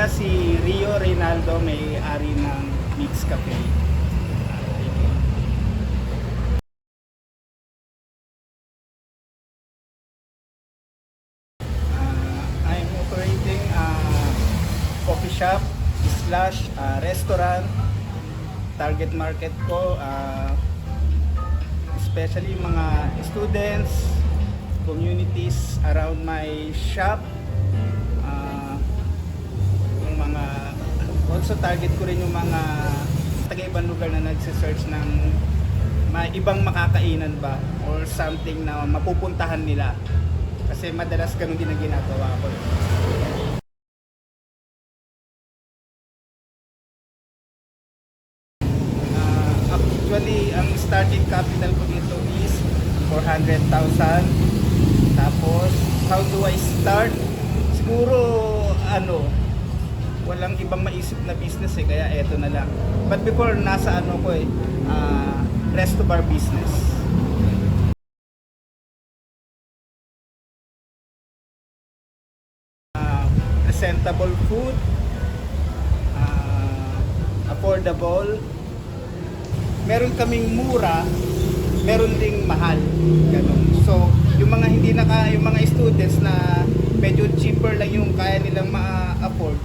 pala si Rio Reynaldo, may-ari ng Mix Cafe. I'm operating a coffee shop slash restaurant. Target market ko especially mga students, communities around my shop. Yung mga also target ko rin yung mga taga-ibang lugar na nagse-search ng ibang makakainan ba or something na mapupuntahan nila. Kasi madalas ganun din ang ginagawa ko. Actually, ang starting capital ko dito is 400,000. Tapos, how do I start? Siguro, walang ibang maisip na business kaya eto na lang. But before, nasa resto bar business. Presentable food, affordable. Meron kaming mura, meron ding mahal, ganun. So, yung mga yung mga students na medyo cheaper lang yung kaya nilang ma-afford,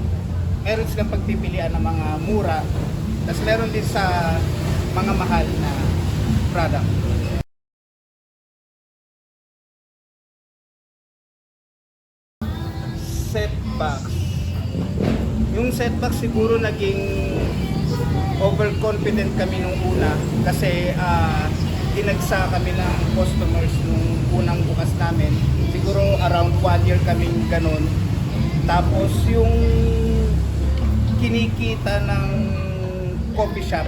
meron silang pagpipilian ng mga mura, tapos meron din sa mga mahal na product. Setbacks. Yung setbacks siguro naging overconfident kami nung una kasi dinagsa kami ng customers nung unang bukas namin. Siguro around 1 year kaming ganun. Tapos yung kinikita ng coffee shop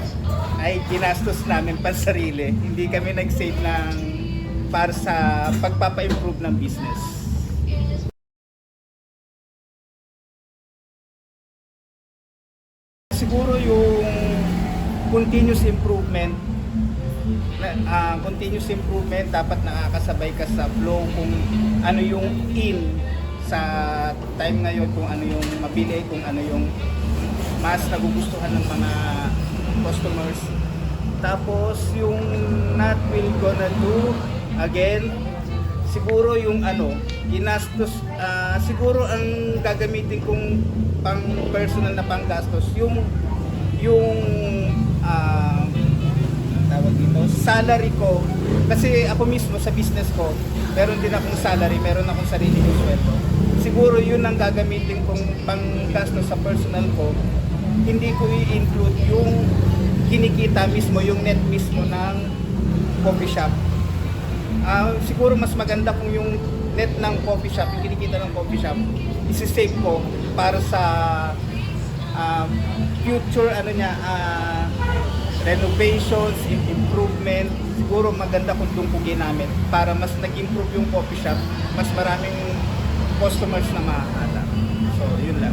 ay ginastos namin pansarili. Hindi kami nag-save para sa pagpapa-improve ng business. Siguro yung continuous improvement dapat nakakasabay ka sa flow kung ano yung in sa time ngayon, kung ano yung mabili, kung ano yung mas nagugustuhan ng mga customers. Tapos yung not will gonna do again, siguro yung ginastos, siguro ang gagamitin kong pang personal na panggastos yung tawag dito, salary ko, kasi ako mismo sa business ko meron din akong salary, meron akong sarili kong sweldo. Siguro yun ang gagamitin kong panggastos sa personal ko, hindi ko i-include yung kinikita mismo, yung net mismo ng coffee shop. Siguro mas maganda kung yung net ng coffee shop, yung kinikita ng coffee shop, isi-save ko para sa future renovations, improvement. Siguro maganda kung doon ko ginamit para mas nag-improve yung coffee shop, mas maraming customers na makakata. So, yun lang.